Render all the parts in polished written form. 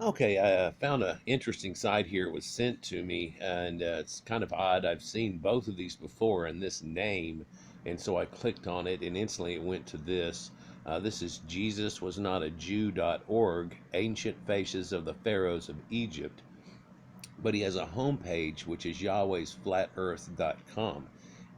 Okay, I found an interesting site here. It was sent to me, and it's kind of odd. I've seen both of these before and this name, and so I clicked on it, and instantly it went to this. This is Jesus was not a Jew.org, Ancient Faces of the Pharaohs of Egypt, but he has a homepage which is yahwehsflatearth.com.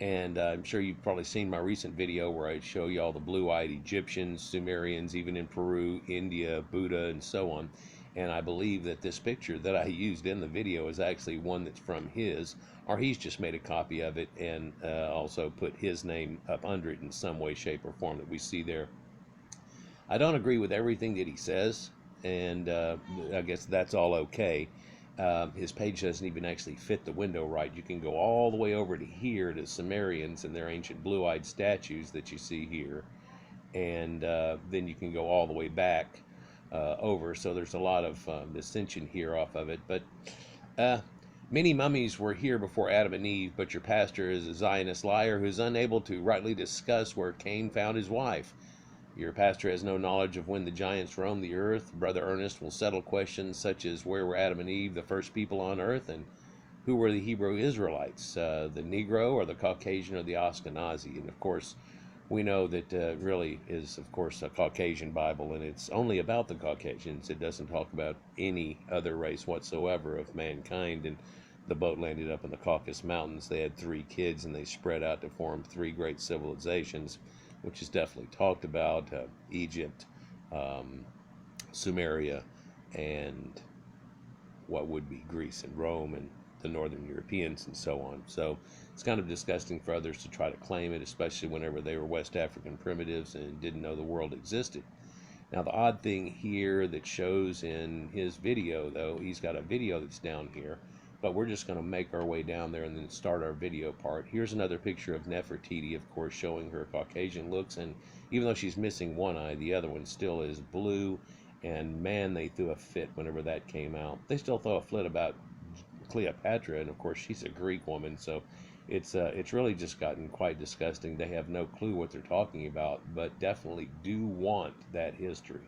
And I'm sure you've probably seen my recent video where I show you all the blue-eyed Egyptians, Sumerians, even in Peru, India, Buddha, and so on. And I believe that this picture that I used in the video is actually one that's from his, or he's just made a copy of it and also put his name up under it in some way, shape, or form that we see there. I don't agree with everything that he says, and I guess that's all okay. His page doesn't even actually fit the window right. You can go all the way over to here to Sumerians and their ancient blue-eyed statues that you see here, and then you can go all the way back over. So there's a lot of dissension here off of it. But uh, many mummies were here before Adam and Eve, but your pastor is a Zionist liar who's unable to rightly discuss where Cain found his wife. Your pastor has no knowledge of when the giants roamed the earth. Brother Ernest will settle questions such as where were Adam and Eve, the first people on earth, and who were the Hebrew Israelites, the Negro or the Caucasian or the Ashkenazi. And of course, we know that really is, of course, a Caucasian Bible, and it's only about the Caucasians. It doesn't talk about any other race whatsoever of mankind. And the boat landed up in the Caucasus Mountains. They had three kids, and they spread out to form three great civilizations, which is definitely talked about: Egypt, um, Sumeria, and what would be Greece and Rome and the Northern Europeans and so on. So it's kind of disgusting for others to try to claim it, especially whenever they were West African primitives and didn't know the world existed. Now, the odd thing here that shows in his video, though, he's got a video that's down here, but we're just going to make our way down there and then start our video part. Here's another picture of Nefertiti, of course, showing her Caucasian looks, and even though she's missing one eye, the other one still is blue, and man, they threw a fit whenever that came out. They still throw a fit about Cleopatra, and of course, she's a Greek woman, so it's really just gotten quite disgusting. They have no clue what they're talking about, but definitely do want that history.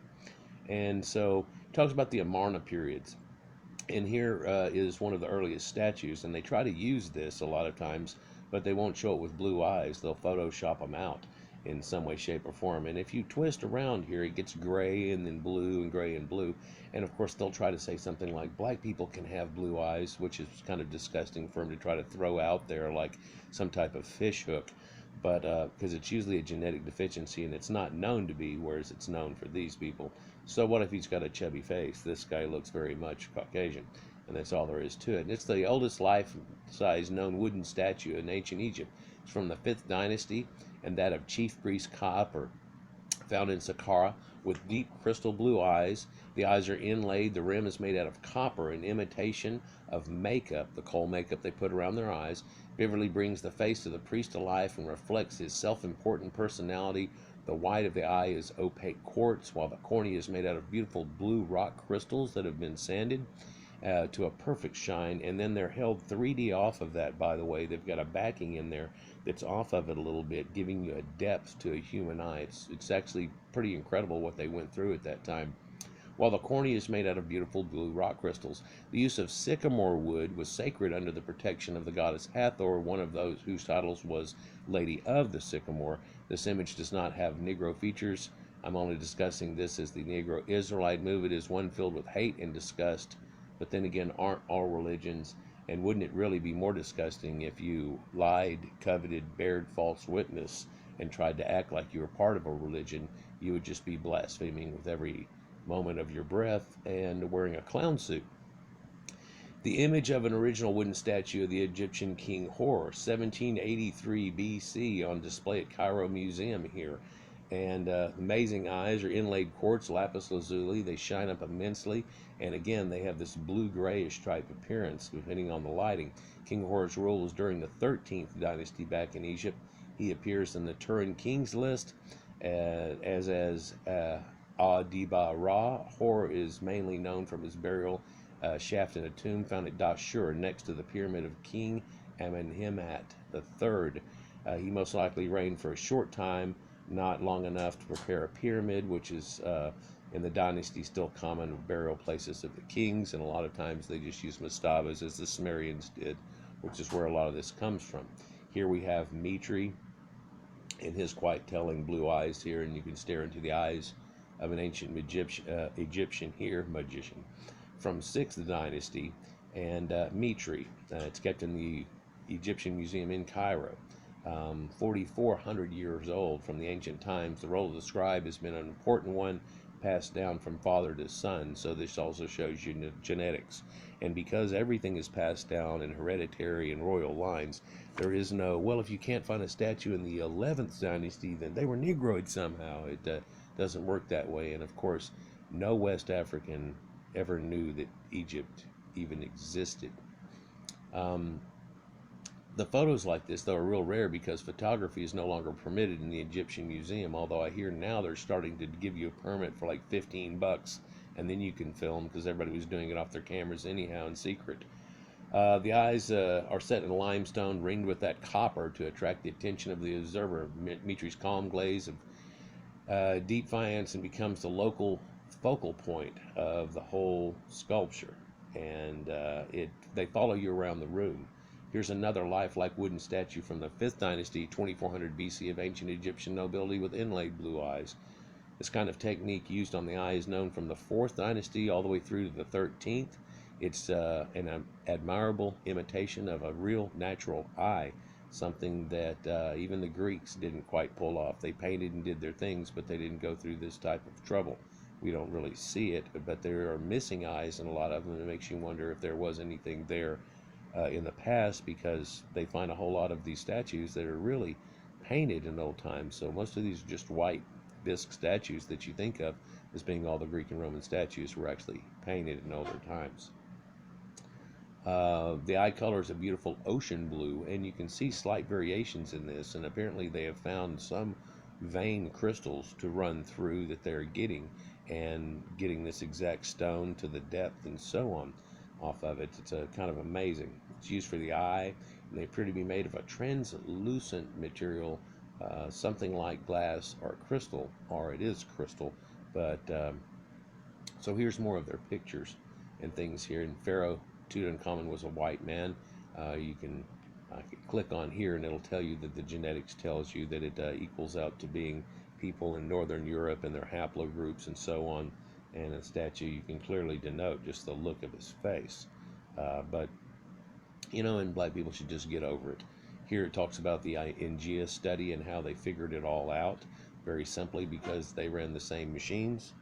And so it talks about the Amarna periods. And here is one of the earliest statues, and they try to use this a lot of times, but they won't show it with blue eyes. They'll Photoshop them out in some way, shape, or form. And if you twist around here, it gets gray and then blue and gray and blue. And of course, they'll try to say something like black people can have blue eyes, which is kind of disgusting for them to try to throw out there like some type of fish hook. But because it's usually a genetic deficiency and it's not known to be, whereas it's known for these people. So what if he's got a chubby face? This guy looks very much Caucasian, and that's all there is to it. And it's the oldest life-size known wooden statue in ancient Egypt. It's from the 5th dynasty, and that of chief priest Ka, found in Saqqara, with deep crystal blue eyes. The eyes are inlaid. The rim is made out of copper, an imitation of makeup, the kohl makeup they put around their eyes. Beverly brings the face of the priest to life and reflects his self-important personality. The white of the eye is opaque quartz, while the cornea is made out of beautiful blue rock crystals that have been sanded to a perfect shine. And then they're held 3D off of that, by the way. They've got a backing in there that's off of it a little bit, giving you a depth to a human eye. It's actually pretty incredible what they went through at that time. While the cornea is made out of beautiful blue rock crystals, the use of sycamore wood was sacred under the protection of the goddess Hathor, one of those whose titles was Lady of the Sycamore. This image does not have Negro features. I'm only discussing this as the Negro Israelite movement is one filled with hate and disgust. But then again, aren't all religions? And wouldn't it really be more disgusting if you lied, coveted, bared false witness, and tried to act like you were part of a religion? You would just be blaspheming with every moment of your breath and wearing a clown suit. The image of an original wooden statue of the Egyptian king Hor, 1783 BC, on display at Cairo Museum here. And amazing eyes are inlaid quartz, lapis lazuli. They shine up immensely. And again, they have this blue-grayish type appearance, depending on the lighting. King Hor's rule was during the 13th dynasty back in Egypt. He appears in the Turin Kings list as Adiba Ra. Hor is mainly known from his burial shaft in a tomb found at Dashur, next to the pyramid of King Amenemhat III. He most likely reigned for a short time, not long enough to prepare a pyramid, which is in the dynasty still common burial places of the kings, and a lot of times they just use mastabas as the Sumerians did, which is where a lot of this comes from. Here we have Mitri and his quite telling blue eyes here, and you can stare into the eyes of an ancient Egyptian here, magician, from 6th dynasty, and Mitri. It's kept in the Egyptian Museum in Cairo. 4,400 years old from the ancient times. The role of the scribe has been an important one passed down from father to son, so this also shows you genetics. And because everything is passed down in hereditary and royal lines, there is no, well, if you can't find a statue in the 11th dynasty, then they were Negroids somehow. It doesn't work that way. And of course, no West African ever knew that Egypt even existed. The photos like this, though, are real rare because photography is no longer permitted in the Egyptian Museum, although I hear now they're starting to give you a permit for like $15, and then you can film because everybody was doing it off their cameras anyhow in secret. The eyes are set in limestone, ringed with that copper to attract the attention of the observer. Mitri's calm glaze of defiance and becomes the local focal point of the whole sculpture, and they follow you around the room. Here's another lifelike wooden statue from the 5th dynasty, 2400 BC, of ancient Egyptian nobility with inlaid blue eyes. This kind of technique used on the eye is known from the 4th dynasty all the way through to the 13th. It's an admirable imitation of a real natural eye, something that even the Greeks didn't quite pull off. They painted and did their things, but they didn't go through this type of trouble. We don't really see it, but there are missing eyes in a lot of them, and it makes you wonder if there was anything there in the past, because they find a whole lot of these statues that are really painted in old times. So most of these are just white bisque statues that you think of as being all the Greek and Roman statues were actually painted in older times. The eye color is a beautiful ocean blue, and you can see slight variations in this, and apparently they have found some vein crystals to run through that they're getting, and getting this exact stone to the depth and so on off of it. It's kind of amazing. It's used for the eye, and they appear to be made of a translucent material, something like glass or crystal, or it is crystal. But so here's more of their pictures and things here. And Pharaoh Tutankhamun was a white man. You can click on here, and it'll tell you that the genetics tells you that it equals out to being people in Northern Europe and their haplogroups and so on. And a statue, you can clearly denote just the look of his face. But, and black people should just get over it. Here it talks about the Ingia study and how they figured it all out very simply because they ran the same machines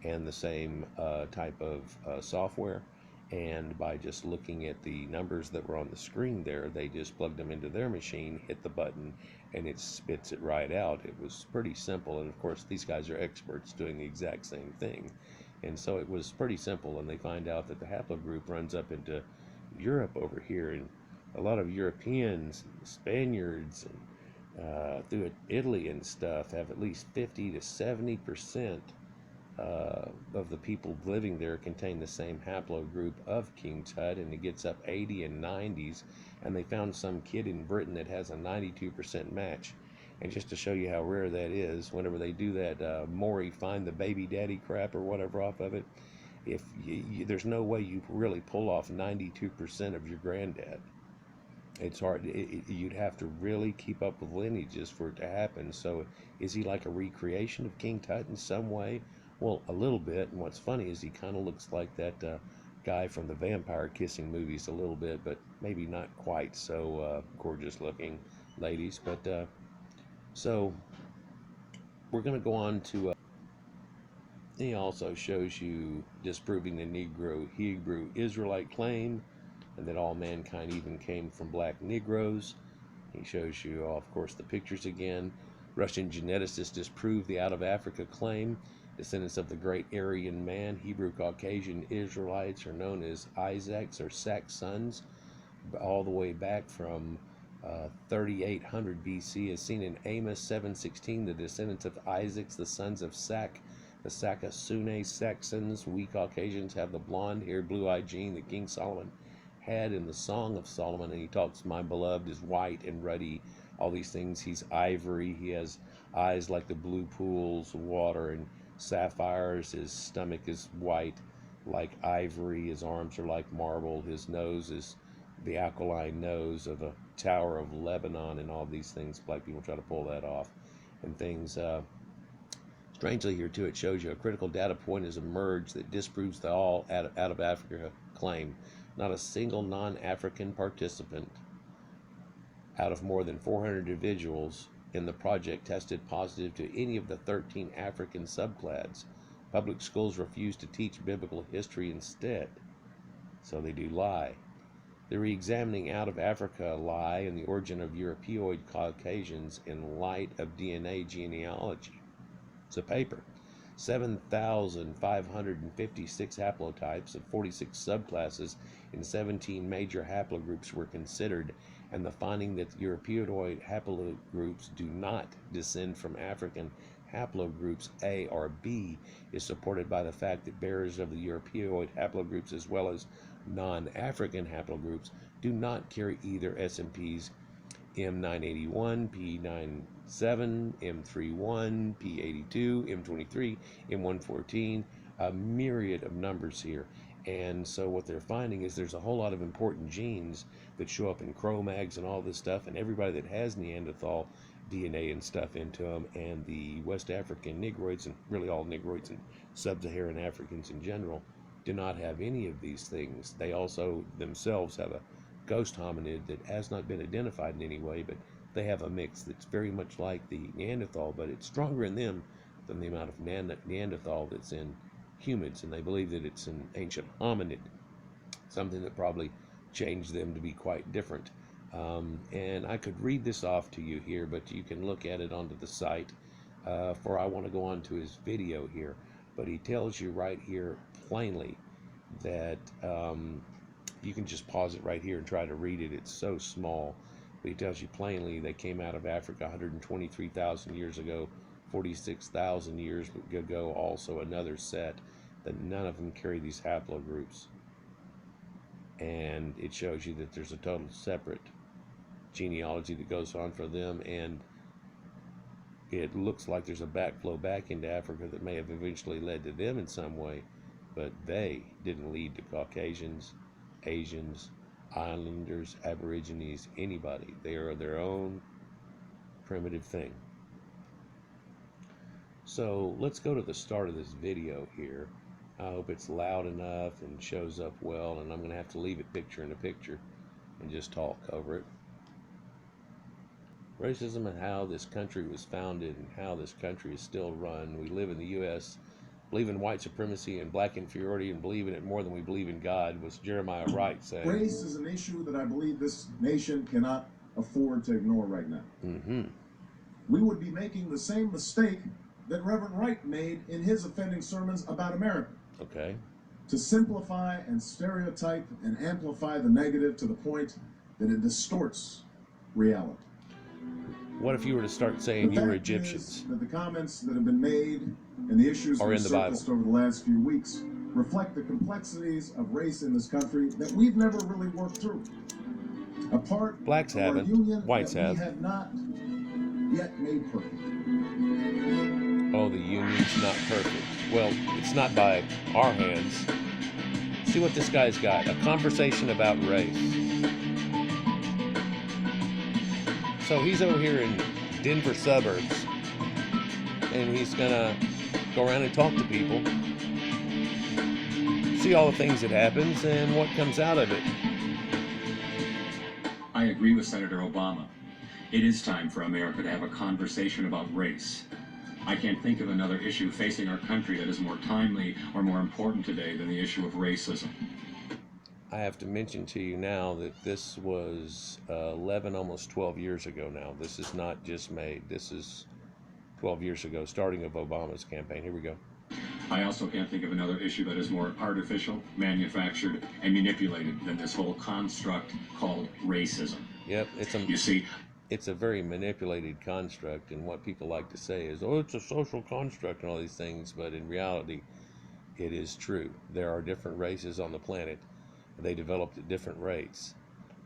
and the same type of software. And by just looking at the numbers that were on the screen there, they just plugged them into their machine, hit the button, and it spits it right out. It was pretty simple. And of course, these guys are experts doing the exact same thing. And so it was pretty simple. And they find out that the haplogroup runs up into Europe over here. And a lot of Europeans, Spaniards, and through Italy and stuff have at least 50 to 70% of the people living there contain the same haplogroup of King Tut, and it gets up 80 and 90s. And they found some kid in Britain that has a 92% match. And just to show you how rare that is, whenever they do that Maury find the baby daddy crap or whatever off of it, if there's no way you really pull off 92% of your granddad. It's hard. You'd have to really keep up with lineages for it to happen. So is he like a recreation of King Tut in some way? Well, a little bit. And what's funny is he kind of looks like that guy from the vampire kissing movies a little bit, but maybe not quite so gorgeous looking, ladies. But so we're going to go on to he also shows you disproving the Negro Hebrew Israelite claim, and that all mankind even came from black Negroes. He shows you, of course, the pictures again. Russian geneticists disprove the out of Africa claim. Descendants of the great Aryan man, Hebrew Caucasian Israelites, are known as Isaacs or Saxons, all the way back from 3800 BC, as seen in Amos 7:16. The descendants of Isaacs, the sons of Sak, the Sakasune Saxons. We Caucasians have the blonde-haired, blue-eyed gene that King Solomon had in the Song of Solomon, and he talks, my beloved is white and ruddy, all these things. He's ivory, he has eyes like the blue pools of water, and sapphires. His stomach is white like ivory. His arms are like marble. His nose is the aquiline nose of a Tower of Lebanon, and all these things. Black people try to pull that off and things. Strangely, here too, it shows you a critical data point has emerged that disproves the all out of Africa claim. Not a single non-African participant out of more than 400 individuals in the project tested positive to any of the 13 African subclads. Public schools refuse to teach biblical history instead, so they do lie. The re-examining out of Africa lie and the origin of Europeoid Caucasians in light of DNA genealogy. It's a paper. 7,556 haplotypes of 46 subclasses in 17 major haplogroups were considered, and the finding that Europeoid haplogroups do not descend from African haplogroups A or B is supported by the fact that bearers of the Europeoid haplogroups as well as non-African haplogroups do not carry either SNPs M981, P97, M31, P82, M23, M114, a myriad of numbers here. And so what they're finding is there's a whole lot of important genes that show up in Cro-Mags and all this stuff, and everybody that has Neanderthal DNA and stuff into them, and the West African Negroids, and really all Negroids and Sub-Saharan Africans in general, do not have any of these things. They also themselves have a ghost hominid that has not been identified in any way, but they have a mix that's very much like the Neanderthal, but it's stronger in them than the amount of Neanderthal that's in humans, and they believe that it's an ancient hominid, something that probably changed them to be quite different. And I could read this off to you here, but you can look at it onto the site, for I want to go on to his video here. But he tells you right here plainly that you can just pause it right here and try to read it. It's so small. But he tells you plainly they came out of Africa 123,000 years ago, 46,000 years ago, also another set, that none of them carry these haplogroups. And it shows you that there's a total separate genealogy that goes on for them, and it looks like there's a backflow back into Africa that may have eventually led to them in some way, but they didn't lead to Caucasians, Asians, Islanders, Aborigines, anybody. They are their own primitive thing. So let's go to the start of this video here. I hope it's loud enough and shows up well, and I'm going to have to leave it picture in a picture and just talk over it. Racism and how this country was founded and how this country is still run. We live in the U.S., believe in white supremacy and black inferiority, and believe in it more than we believe in God, was Jeremiah Wright saying. Race is an issue that I believe this nation cannot afford to ignore right now. We would be making the same mistake that Reverend Wright made in his offending sermons about America. Okay. To simplify and stereotype and amplify the negative to the point that it distorts reality. What if you were to start saying you were Egyptians? That the comments that have been made and the issues that have surfaced over the last few weeks reflect the complexities of race in this country that we've never really worked through. A part Blacks of our haven't, union whites that have. We have not yet made perfect. Oh, the union's not perfect. Well, it's not by our hands. See what this guy's got. A conversation about race. So he's over here in Denver suburbs, and he's gonna go around and talk to people, see all the things that happens and what comes out of it. I agree with Senator Obama. It is time for America to have a conversation about race. I can't think of another issue facing our country that is more timely or more important today than the issue of racism. I have to mention to you now that this was 11, almost 12 years ago now. This is not just made. This is 12 years ago, starting of Obama's campaign. Here we go. I also can't think of another issue that is more artificial, manufactured, and manipulated than this whole construct called racism. Yep, you see, it's a very manipulated construct, and what people like to say is, oh, it's a social construct and all these things, but in reality, it is true. There are different races on the planet. They developed at different rates,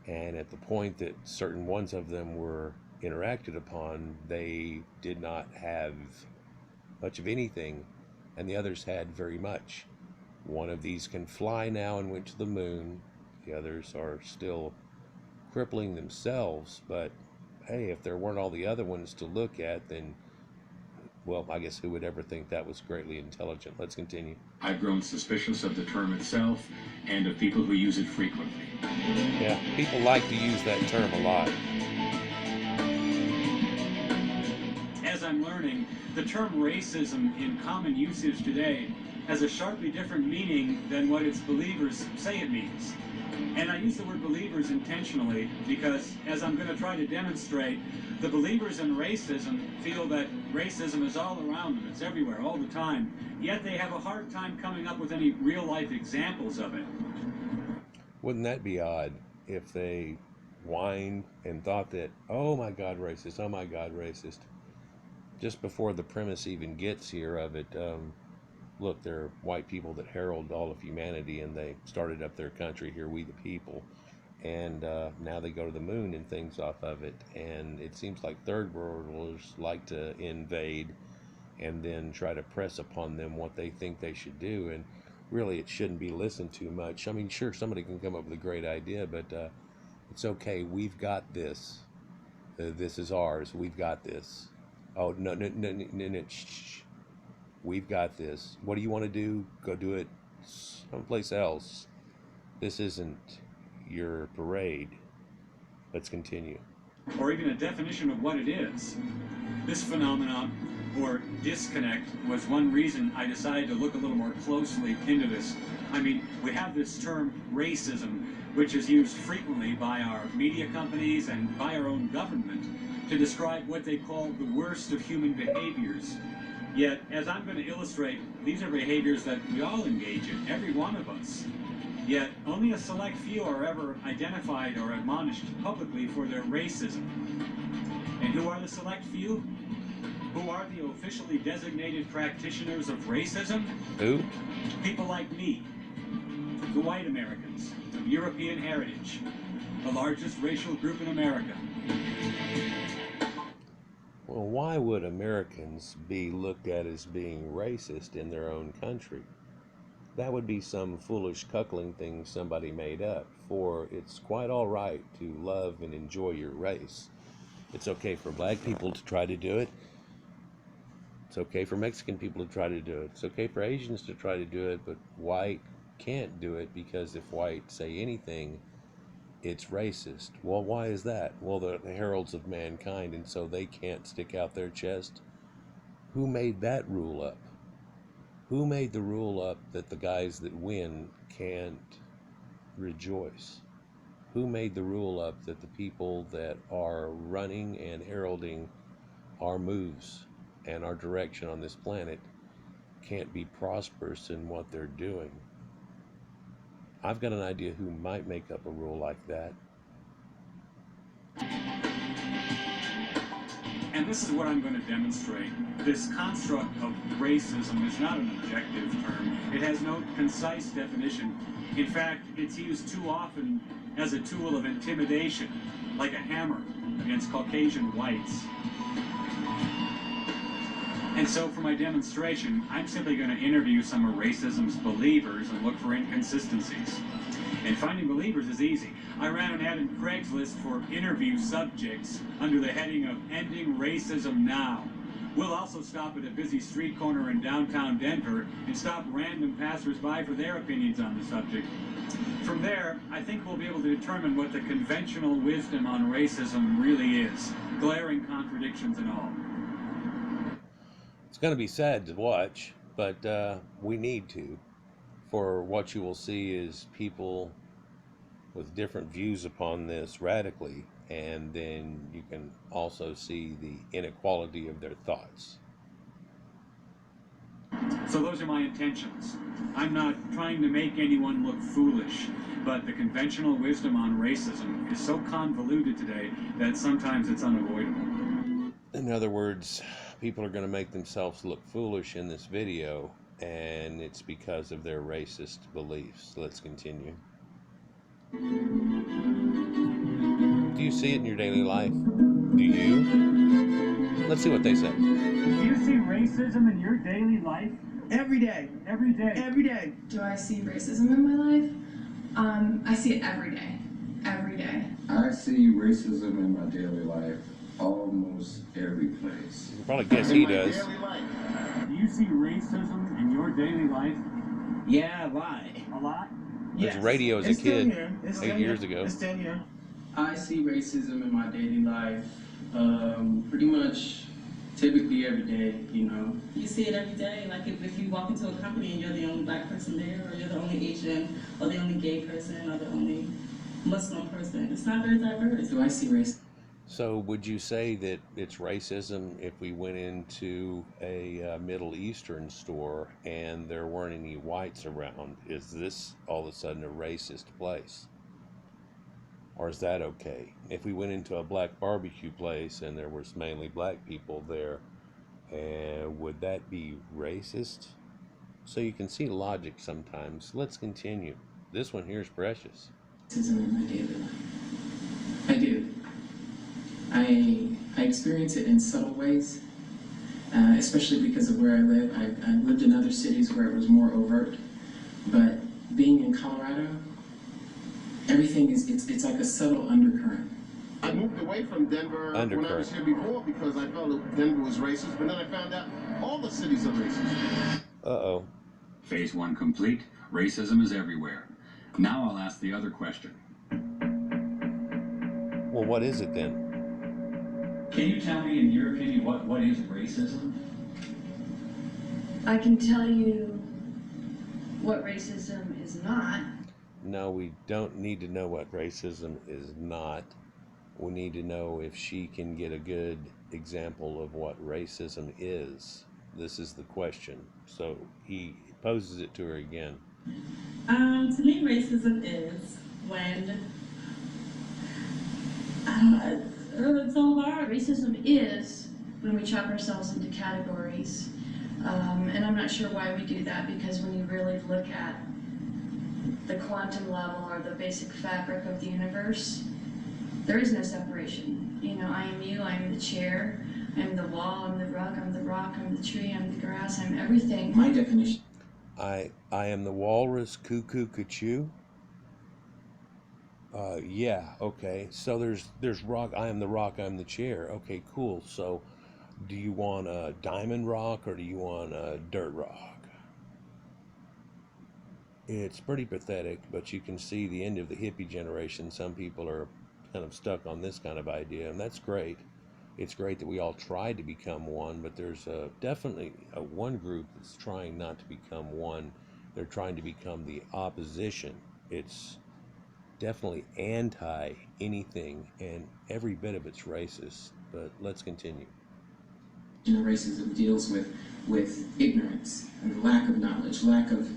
and at the point that certain ones of them were interacted upon, they did not have much of anything and the others had very much. One of these can fly now and went to the moon. The others are still crippling themselves, but hey, if there weren't all the other ones to look at, then, well, I guess who would ever think that was greatly intelligent? Let's continue. I've grown suspicious of the term itself and of people who use it frequently. Yeah, people like to use that term a lot. As I'm learning, the term racism in common usage today has a sharply different meaning than what its believers say it means. And I use the word believers intentionally because, as I'm going to try to demonstrate, the believers in racism feel that racism is all around them, it's everywhere, all the time, yet they have a hard time coming up with any real-life examples of it. Wouldn't that be odd if they whined and thought that, oh my God, racist, oh my God, racist, just before the premise even gets here of it? Look, they're white people that herald all of humanity, and they started up their country here, we the people, and now they go to the moon and things off of it. And it seems like third worlders like to invade and then try to press upon them what they think they should do, and really it shouldn't be listened to much. I mean, sure, somebody can come up with a great idea, but it's okay, we've got this. This is ours, we've got this. Oh, no, no, no, no, no, no. Shh. We've got this. What do you want to do? Go do it someplace else. This isn't your parade. Let's continue. Or even a definition of what it is. This phenomenon, or disconnect, was one reason I decided to look a little more closely into this. I mean, we have this term racism, which is used frequently by our media companies and by our own government to describe what they call the worst of human behaviors. Yet, as I'm going to illustrate, these are behaviors that we all engage in, every one of us. Yet, only a select few are ever identified or admonished publicly for their racism. And who are the select few? Who are the officially designated practitioners of racism? Who? People like me, the white Americans of European heritage, the largest racial group in America. Well, why would Americans be looked at as being racist in their own country? That would be some foolish cuckling thing somebody made up, for it's quite all right to love and enjoy your race. It's okay for black people to try to do it. It's okay for Mexican people to try to do it. It's okay for Asians to try to do it, but white can't do it, because if white say anything, it's racist. Well, why is that? Well, they're the heralds of mankind, and so they can't stick out their chest. Who made that rule up? Who made the rule up that the guys that win can't rejoice? Who made the rule up that the people that are running and heralding our moves and our direction on this planet can't be prosperous in what they're doing? I've got an idea who might make up a rule like that. And this is what I'm going to demonstrate. This construct of racism is not an objective term. It has no concise definition. In fact, it's used too often as a tool of intimidation, like a hammer against Caucasian whites. And so for my demonstration, I'm simply going to interview some of racism's believers and look for inconsistencies. And finding believers is easy. I ran an ad in Craigslist for interview subjects under the heading of Ending Racism Now. We'll also stop at a busy street corner in downtown Denver and stop random passersby for their opinions on the subject. From there, I think we'll be able to determine what the conventional wisdom on racism really is, glaring contradictions and all. It's going to be sad to watch, but we need to. For what you will see is people with different views upon this radically, and then you can also see the inequality of their thoughts. So those are my intentions. I'm not trying to make anyone look foolish, but the conventional wisdom on racism is so convoluted today that sometimes it's unavoidable. In other words, people are going to make themselves look foolish in this video, and it's because of their racist beliefs. Let's continue. Do you see it in your daily life? Do you? Let's see what they say. Do you see racism in your daily life? Every day. Every day. Every day. Do I see racism in my life? I see it every day. Every day. I see racism in my daily life almost every place. You can probably guess he does. Do you see racism in your daily life? Yeah, why? A lot? There's radio as a kid 8 years ago. It's still here. I see racism in my daily life pretty much typically every day, you know. You see it every day, like if you walk into a company and you're the only black person there, or you're the only Asian, or the only gay person, or the only Muslim person. It's not very diverse. Do I see race? So would you say that it's racism if we went into a Middle Eastern store and there weren't any whites around? Is this all of a sudden a racist place? Or is that okay? If we went into a black barbecue place and there was mainly black people there, would that be racist? So you can see logic sometimes. Let's continue. This one here is precious. Racism in my daily life. I do. I experience it in subtle ways, especially because of where I live. I lived in other cities where it was more overt, but being in Colorado, everything it's like a subtle undercurrent. I moved away from Denver when I was here before because I felt that Denver was racist, but then I found out all the cities are racist. Uh-oh. Phase 1 complete. Racism is everywhere. Now I'll ask the other question. Well, what is it then? Can you tell me, in your opinion, what is racism? I can tell you what racism is not. No, we don't need to know what racism is not. We need to know if she can get a good example of what racism is. This is the question. So he poses it to her again. To me, racism is when it's so hard. Racism is when we chop ourselves into categories. And I'm not sure why we do that, because when you really look at the quantum level or the basic fabric of the universe, there is no separation. You know, I am you, I am the chair, I am the wall, I'm the rug, I'm the rock, I'm the tree, I'm the grass, I'm everything. My definition. I am the walrus, cuckoo, cuckoo. Yeah, okay. So there's rock. I am the rock. I'm the chair. Okay, cool. So, do you want a diamond rock or do you want a dirt rock? It's pretty pathetic, but you can see the end of the hippie generation. Some people are kind of stuck on this kind of idea, and that's great. It's great that we all try to become one, but there's definitely one group that's trying not to become one. They're trying to become the opposition. It's definitely anti anything, and every bit of it's racist. But let's continue. Racism deals with ignorance and lack of knowledge, lack of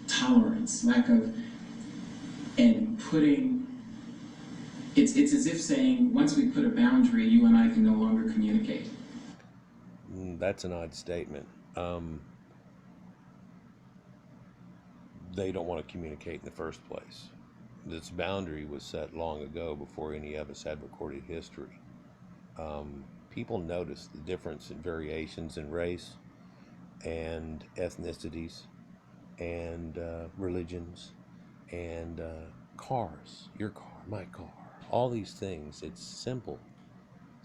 tolerance, and putting. It's as if saying, once we put a boundary, you and I can no longer communicate. That's an odd statement. They don't want to communicate in the first place. This boundary was set long ago, before any of us had recorded history. People notice the difference in variations in race and ethnicities and religions and cars, your car, my car, all these things. It's simple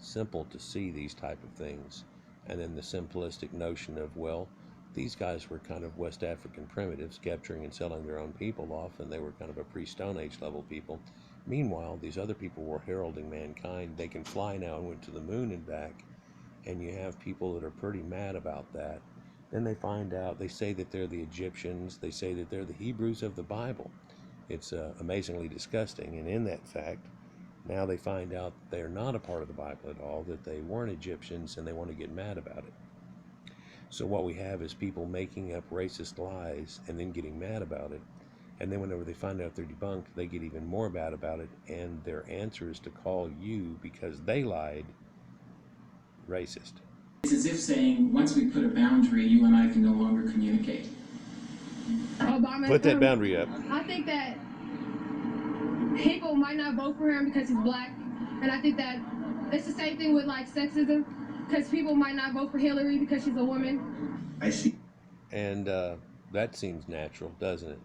to see these type of things. And then the simplistic notion of, well, these guys were kind of West African primitives, capturing and selling their own people off, and they were kind of a pre-Stone Age level people. Meanwhile, these other people were heralding mankind. They can fly now and went to the moon and back, and you have people that are pretty mad about that. Then they find out, they say that they're the Egyptians, they say that they're the Hebrews of the Bible. It's amazingly disgusting, and in that fact, now they find out they're not a part of the Bible at all, that they weren't Egyptians, and they want to get mad about it. So what we have is people making up racist lies and then getting mad about it. And then whenever they find out they're debunked, they get even more mad about it, and their answer is to call you, because they lied, racist. It's as if saying, once we put a boundary, you and I can no longer communicate. Obama, put that boundary up. I think that people might not vote for him because he's black, and I think that it's the same thing with like sexism, because people might not vote for Hillary because she's a woman. I see. And that seems natural, doesn't it?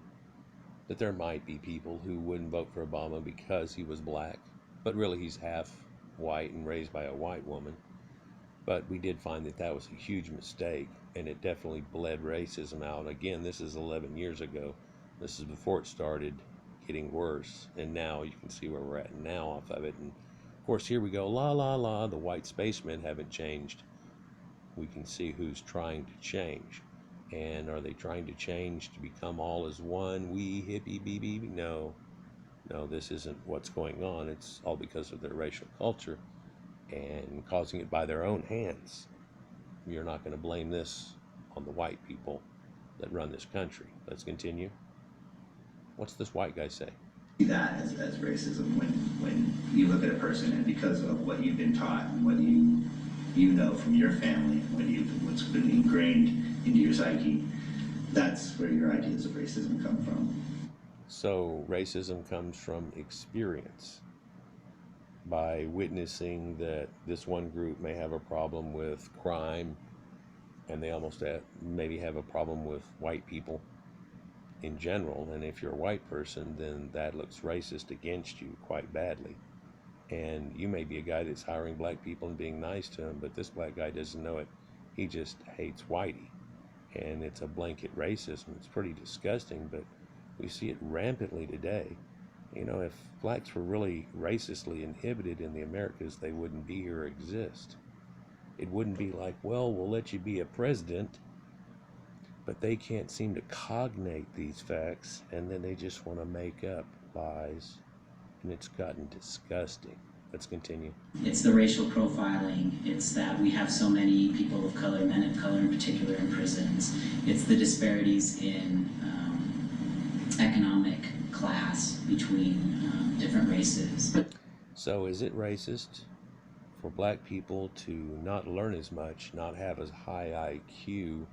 That there might be people who wouldn't vote for Obama because he was black, but really he's half white and raised by a white woman. But we did find that that was a huge mistake, and it definitely bled racism out. Again, this is 11 years ago. This is before it started getting worse, and now you can see where we're at now off of it. And of course, here we go, la la la, the white spacemen haven't changed. We can see who's trying to change. And are they trying to change to become all as one? We hippie BB? No, this isn't what's going on. It's all because of their racial culture and causing it by their own hands. You're not going to blame this on the white people that run this country. Let's continue. What's this white guy say? That as racism when you look at a person and because of what you've been taught and what you know from your family, what's been ingrained into your psyche, that's where your ideas of racism come from. So racism comes from experience. By witnessing that this one group may have a problem with crime, and they almost maybe have a problem with white people in general, and if you're a white person, then that looks racist against you quite badly. And you may be a guy that's hiring black people and being nice to them, but this black guy doesn't know it. He just hates whitey. And it's a blanket racism. It's pretty disgusting, but we see it rampantly today. You know, if blacks were really racistly inhibited in the Americas, they wouldn't be here or exist. It wouldn't be like, well, we'll let you be a president, but they can't seem to cognate these facts, and then they just want to make up lies, and it's gotten disgusting. Let's continue. It's the racial profiling. It's that we have so many people of color, men of color in particular, in prisons. It's the disparities in economic class between different races. So is it racist for black people to not learn as much, not have as high IQ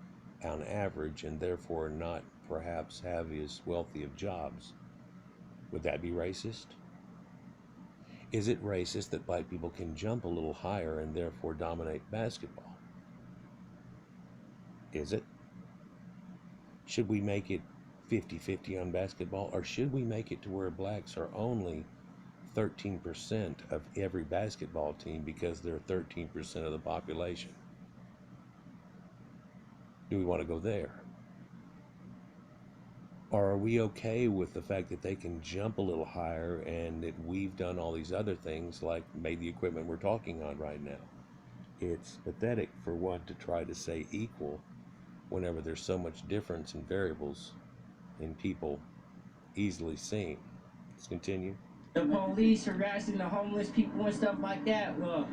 on average, and therefore not perhaps have as wealthy of jobs? Would that be racist? Is it racist that black people can jump a little higher and therefore dominate basketball? Is it? Should we make it 50-50 on basketball, or should we make it to where blacks are only 13% of every basketball team because they're 13% of the population? Do we want to go there? Or are we okay with the fact that they can jump a little higher and that we've done all these other things like made the equipment we're talking on right now? It's pathetic for one to try to say equal whenever there's so much difference in variables in people easily seen. Let's continue. The police harassing the homeless people and stuff like that, well,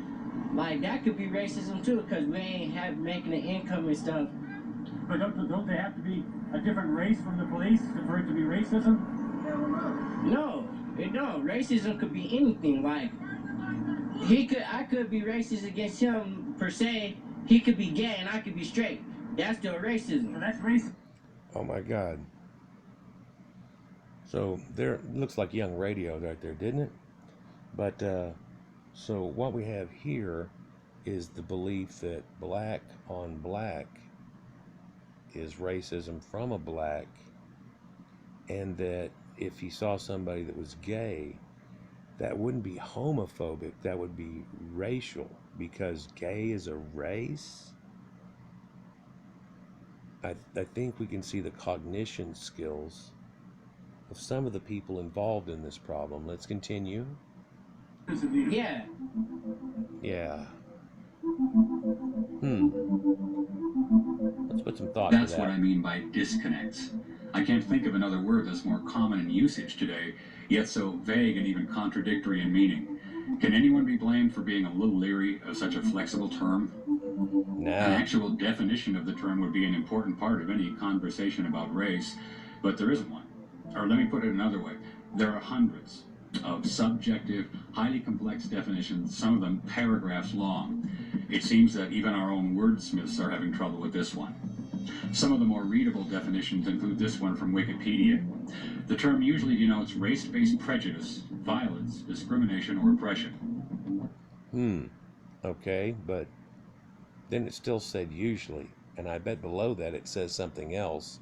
like that could be racism too, because we ain't making an income and stuff. But don't they have to be a different race from the police for it to be racism? No, it don't. Racism could be anything. Like I could be racist against him per se. He could be gay and I could be straight. That's still racism. So that's racism. Oh my God. So there looks like young radio right there, didn't it? But so what we have here is the belief that black on black is racism from a black, and that if he saw somebody that was gay, that wouldn't be homophobic, that would be racial, because gay is a race. I think we can see the cognition skills of some of the people involved in this problem. Let's continue. Yeah. Yeah. Let's put some thought That's to that. what I mean by disconnects. I can't think of another word that's more common in usage today, yet so vague and even contradictory in meaning. Can anyone be blamed for being a little leery of such a flexible term? No. An actual definition of the term would be an important part of any conversation about race, but there isn't one. Or let me put it another way. There are hundreds of subjective, highly complex definitions, some of them paragraphs long. It seems that even our own wordsmiths are having trouble with this one. Some of the more readable definitions include this one from Wikipedia. The term usually denotes race-based prejudice, violence, discrimination, or oppression. Okay, but then it still said usually. and I bet below that it says something else,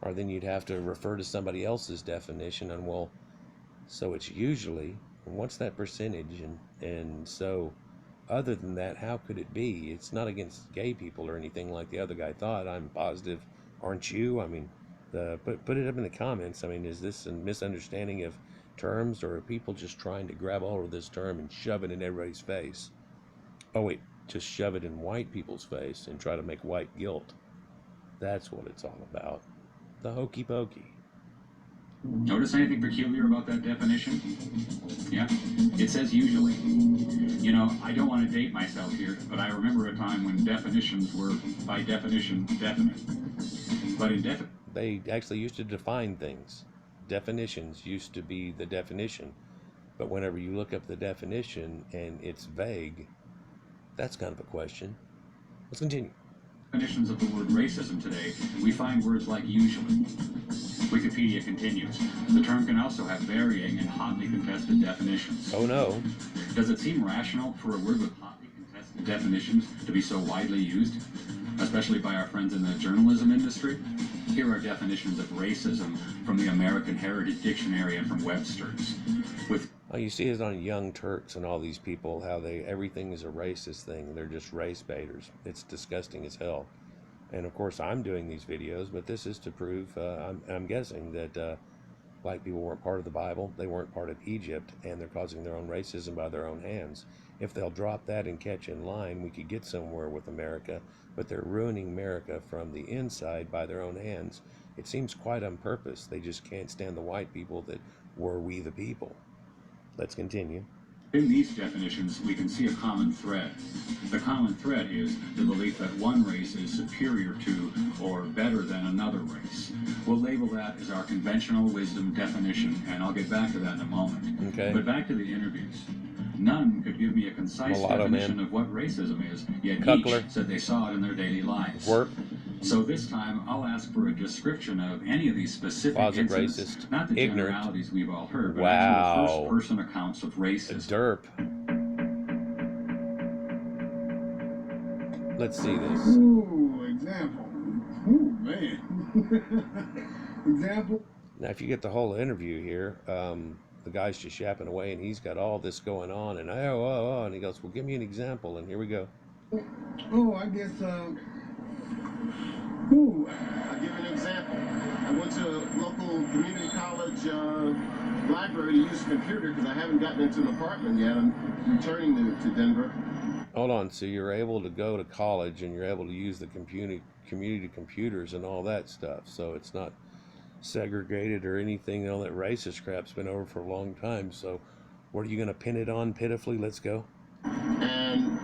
or then you'd have to refer to somebody else's definition, and well, so it's usually, and what's that percentage, and so other than that, how could it be? It's not against gay people or anything like the other guy thought. I'm positive, aren't you? I mean, put it up in the comments. I mean, is this a misunderstanding of terms, or are people just trying to grab hold of this term and shove it in everybody's face? Oh wait, just shove it in white people's face and try to make white guilt. That's what it's all about. The hokey pokey. Notice anything peculiar about that definition? Yeah, it says usually. You know, I don't want to date myself here, but I remember a time when definitions were, by definition, definite. But in they actually used to define things. Definitions used to be the definition. But whenever you look up the definition and it's vague, that's kind of a question. Let's continue. Definitions of the word racism today, we find words like usually. Wikipedia continues. The term can also have varying and hotly contested definitions. Oh no. Does it seem rational for a word with hotly contested definitions to be so widely used, especially by our friends in the journalism industry? Here are definitions of racism from the American Heritage Dictionary and from Webster's. Oh, you see it on Young Turks and all these people, how everything is a racist thing. They're just race baiters. It's disgusting as hell. And of course, I'm doing these videos, but this is to prove, I'm guessing that black people weren't part of the Bible. They weren't part of Egypt, and they're causing their own racism by their own hands. If they'll drop that and catch in line, we could get somewhere with America, but they're ruining America from the inside by their own hands. It seems quite on purpose. They just can't stand the white people that were we the people. Let's continue. In these definitions, we can see a common thread. The common thread is the belief that one race is superior to or better than another race. We'll label that as our conventional wisdom definition, and I'll get back to that in a moment. Okay. But back to the interviews. None could give me a concise definition of what racism is, yet each said they saw it in their daily lives. So this time, I'll ask for a description of any of these specific incidents, racist, not the ignorant, generalities we've all heard, but actual first-person accounts of racism. Derp. Let's see this. Ooh, example. Ooh, man. Example. Now, if you get the whole interview here, the guy's just yapping away, and he's got all this going on, and and he goes, well, give me an example, and here we go. Oh, I guess, I'll give you an example. I went to a local community college library to use a computer because I haven't gotten into an apartment yet. I'm returning to Denver. Hold on, so you're able to go to college and you're able to use the community computers and all that stuff, so it's not segregated or anything. All that racist crap's been over for a long time, so what are you going to pin it on pitifully? Let's go. And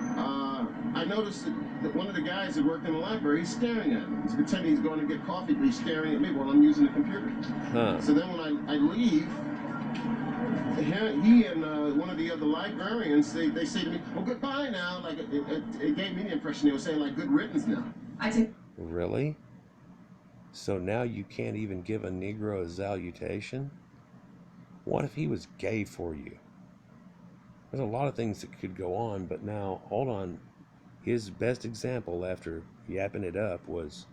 I noticed that one of the guys that worked in the library, he's staring at me. He's pretending he's going to get coffee, but he's staring at me while I'm using the computer. So then when I leave, he and one of the other librarians, they say to me, well, goodbye now. Like, it gave me the impression they were saying, like, good riddance now. Really? So now you can't even give a Negro a salutation? What if he was gay for you? There's a lot of things that could go on, but now, hold on. His best example after yapping it up was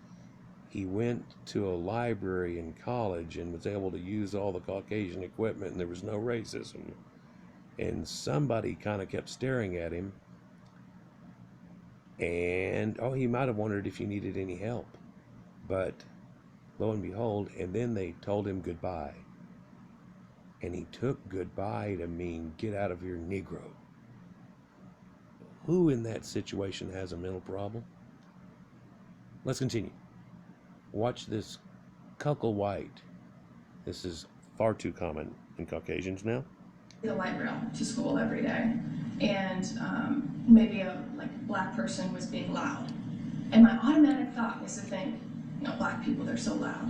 he went to a library in college and was able to use all the Caucasian equipment, and there was no racism. And somebody kind of kept staring at him, and he might have wondered if he needed any help. But lo and behold, and then they told him goodbye. And he took goodbye to mean get out of here, Negro. Who in that situation has a mental problem? Let's continue. Watch this Cuckle White. This is far too common in Caucasians now. The light rail to school every day, and maybe a black person was being loud, and my automatic thought was to think, black people, they're so loud,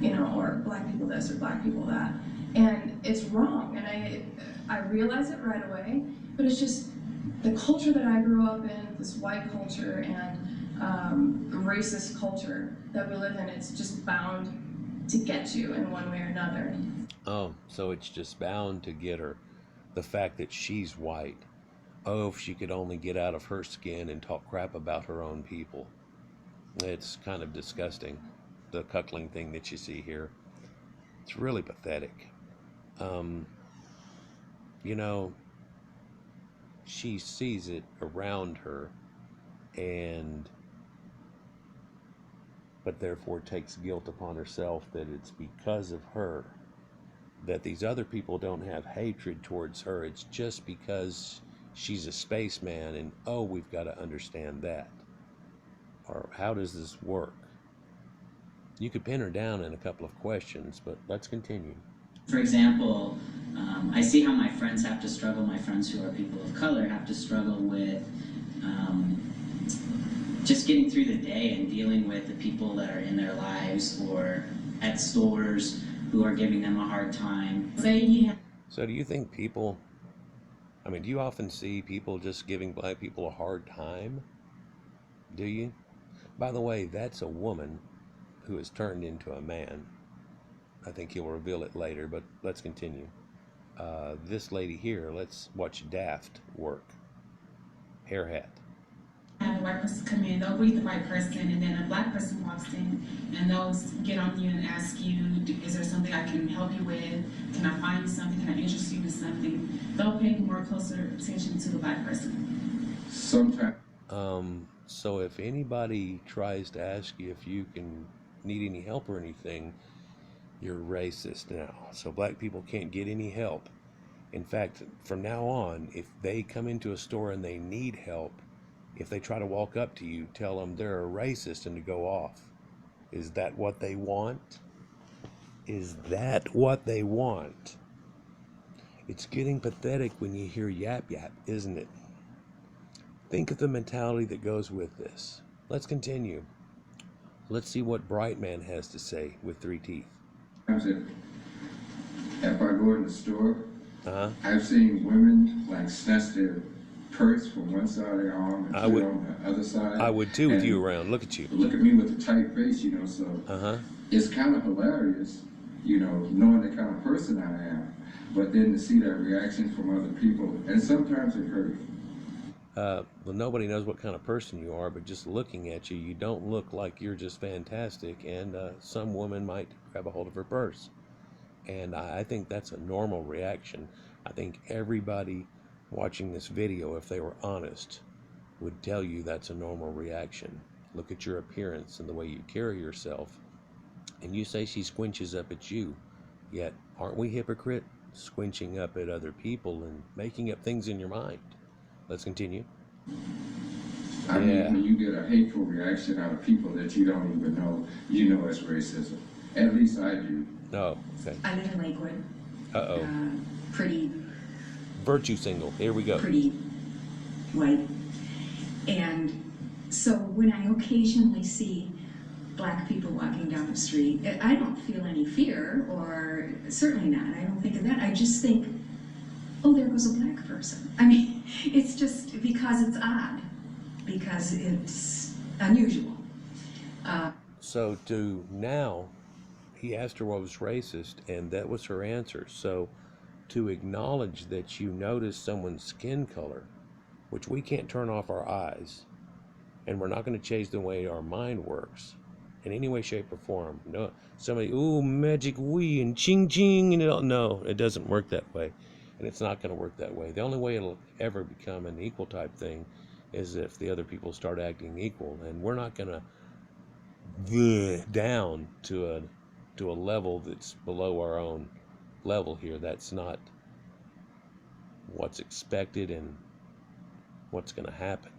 or black people this or black people that, and it's wrong, and I realize it right away, but it's just the culture that I grew up in, this white culture and racist culture that we live in. It's just bound to get you in one way or another. Oh, so it's just bound to get her. The fact that she's white. Oh, if she could only get out of her skin and talk crap about her own people. It's kind of disgusting, the cuckling thing that you see here. It's really pathetic. Um, you know, she sees it around her, and but therefore takes guilt upon herself that it's because of her that these other people don't have hatred towards her. It's just because she's a spaceman, and oh, we've got to understand that. Or how does this work? You could pin her down in a couple of questions, but let's continue. For example, I see how my friends have to struggle, my friends who are people of color have to struggle with just getting through the day and dealing with the people that are in their lives or at stores who are giving them a hard time. So do you think people, do you often see people just giving black people a hard time? Do you? By the way, that's a woman who has turned into a man. I think he'll reveal it later, but let's continue. This lady here, let's watch Daft work. Hair hat. Have a white person come in, they'll greet the white person, and then a black person walks in, and they'll get on you and ask you, is there something I can help you with? Can I find you something? Can I interest you in something? They'll pay more closer attention to the black person. Sometimes. So if anybody tries to ask you if you can need any help or anything, you're racist now. So black people can't get any help. In fact, from now on, if they come into a store and they need help, if they try to walk up to you, tell them they're a racist and to go off. Is that what they want? Is that what they want? It's getting pathetic when you hear yap yap, isn't it? Think of the mentality that goes with this. Let's continue. Let's see what Bright Man has to say with 3 teeth. If I go in the store, I've seen women like snatch their purse from one side of their arm and put it on the other side. I would too with you around. Look at you. Look at me with a tight face, so it's kind of hilarious, knowing the kind of person I am. But then to see that reaction from other people, and sometimes it hurts. Well, nobody knows what kind of person you are, but just looking at you, you don't look like you're just fantastic, and some woman might grab a hold of her purse. And I think that's a normal reaction. I think everybody watching this video, if they were honest, would tell you that's a normal reaction. Look at your appearance and the way you carry yourself, and you say she squinches up at you. Yet, aren't we hypocrite, squinching up at other people and making up things in your mind? Let's continue. I mean, when you get a hateful reaction out of people that you don't even know, you know it's racism. At least I do. Oh, okay. I live in Lakewood. Uh-oh. Pretty. Virtue single. Here we go. Pretty white. And so when I occasionally see black people walking down the street, I don't feel any fear, or certainly not. I don't think of that. I just think, oh, there goes a black person. I mean, it's just because it's odd, because it's unusual. So now, he asked her what was racist, and that was her answer. So to acknowledge that you notice someone's skin color, which we can't turn off our eyes, and we're not going to change the way our mind works in any way, shape, or form. No, somebody, ooh, magic wee and ching ching, and no, it doesn't work that way. And it's not going to work that way. The only way it'll ever become an equal type thing is if the other people start acting equal. And we're not going to down to a level that's below our own level here. That's not what's expected and what's going to happen.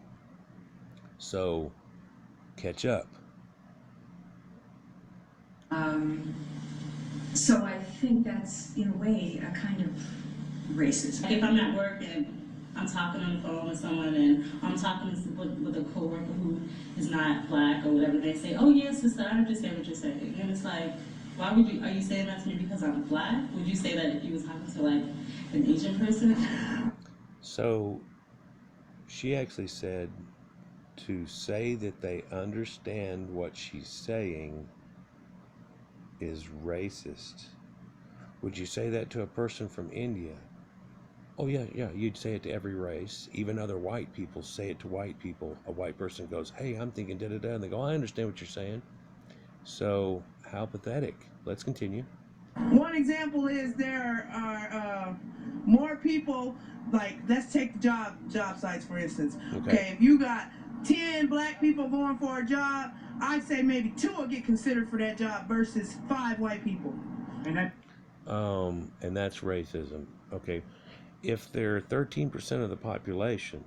So catch up. So I think that's, in a way, a kind of racism. If I'm at work and I'm talking on the phone with someone and I'm talking with a coworker who is not black or whatever, they say, oh yes, sister, I understand what you're saying. And it's like, why would you, are you saying that to me because I'm black? Would you say that if you was talking to like an Asian person? So she actually said to say that they understand what she's saying is racist. Would you say that to a person from India? Oh, yeah, yeah. You'd say it to every race. Even other white people say it to white people. A white person goes, hey, I'm thinking da-da-da. And they go, I understand what you're saying. So, how pathetic. Let's continue. One example is there are more people, like, let's take the job sites, for instance. Okay, if you got 10 black people going for a job, I'd say maybe 2 will get considered for that job versus 5 white people. And that's racism. Okay. If they're 13% of the population,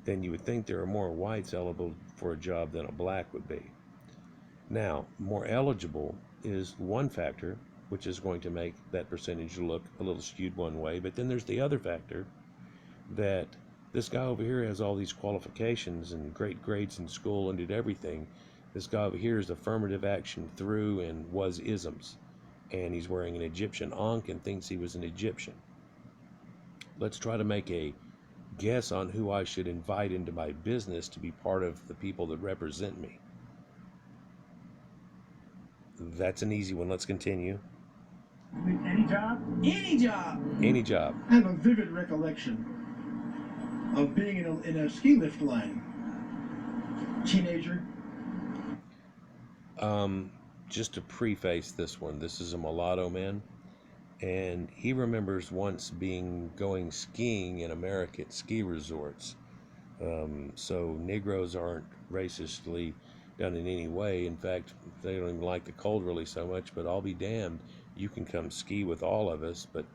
then you would think there are more whites eligible for a job than a black would be. Now, more eligible is one factor, which is going to make that percentage look a little skewed one way. But then there's the other factor that this guy over here has all these qualifications and great grades in school and did everything. This guy over here is affirmative action through and was isms. And he's wearing an Egyptian ankh and thinks he was an Egyptian. Let's try to make a guess on who I should invite into my business to be part of the people that represent me. That's an easy one. Let's continue. Any job? Any job. Any job. I have a vivid recollection of being in a ski lift line. Teenager. Just to preface this one, this is a mulatto man, and he remembers once going skiing in America at ski resorts. So Negroes aren't racistly done in any way. In fact, they don't even like the cold really so much, but I'll be damned, you can come ski with all of us. But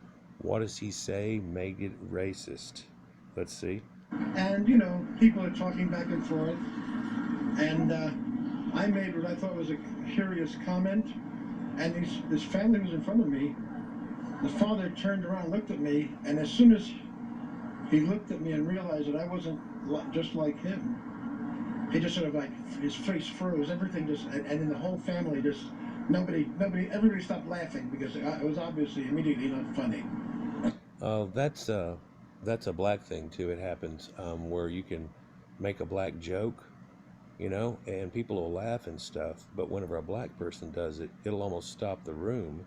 what does he say? Make it racist. Let's see. And, people are talking back and forth, and I made what I thought was a curious comment, and this family was in front of me. The father turned around, looked at me, and as soon as he looked at me and realized that I wasn't just like him, he just sort of his face froze, everything just, and then the whole family just, everybody stopped laughing because it was obviously immediately not funny. Oh, that's a black thing too. It happens where you can make a black joke, and people will laugh and stuff, but whenever a black person does it, it'll almost stop the room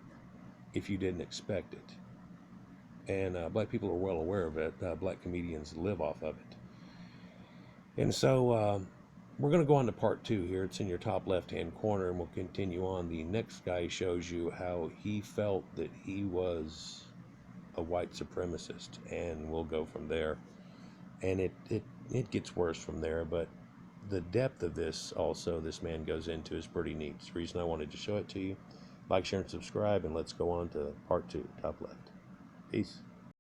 if you didn't expect it. And black people are well aware of it. Black comedians live off of it. And so we're going to go on to part 2 here. It's in your top left-hand corner, and we'll continue on. The next guy shows you how he felt that he was a white supremacist, and we'll go from there. And it gets worse from there, but the depth of this man goes into is pretty neat. It's the reason I wanted to show it to you. Like, share, and subscribe, and let's go on to part 2, top left. Peace.